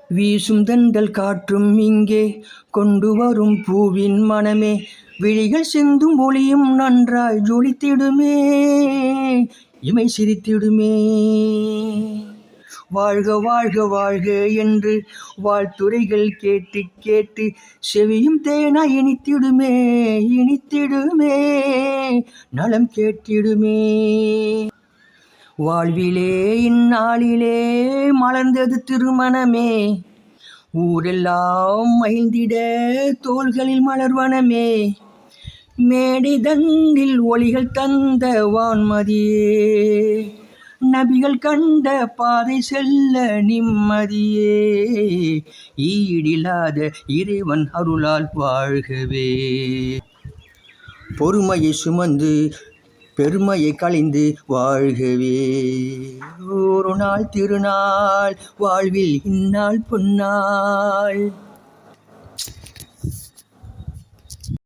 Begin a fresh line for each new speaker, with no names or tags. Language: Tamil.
வீசும் தென்றல் காற்றும் இங்கே கொண்டு வரும் பூவின் மனமே, விழிகள் சிந்தும் ஒளியும் நன்றாய் ஜொலித்திடுமே, இமை சிரித்திடுமே. வாழ்க வாழ்க வாழ்க என்று வாழ்த்துரைகள் கேட்டு கேட்டு செவியும் தேனா இனித்திடுமே, இனித்திடுமே, நலம் கேட்டிடுமே. வாழ்விலே இந்நாளிலே மலர்ந்தது திருமணமே, ஊரெல்லாம் மகிழ்ந்திட தோள்களில் மலர்வனமே, மேடை தன்னில் ஒளிகள் தந்த வான்மதியே, நபிகள் கண்ட பாதை செல்ல நிம்மதியே, ஈடில்லாத இறைவன் அருளால் வாழ்கவே. பொறுமையை சுமந்து பெருமையை களைந்து வாழ்கவே. ஒரு நாள் திருநாள் வாழ்வில் இந்நாள் பொன்னாள்.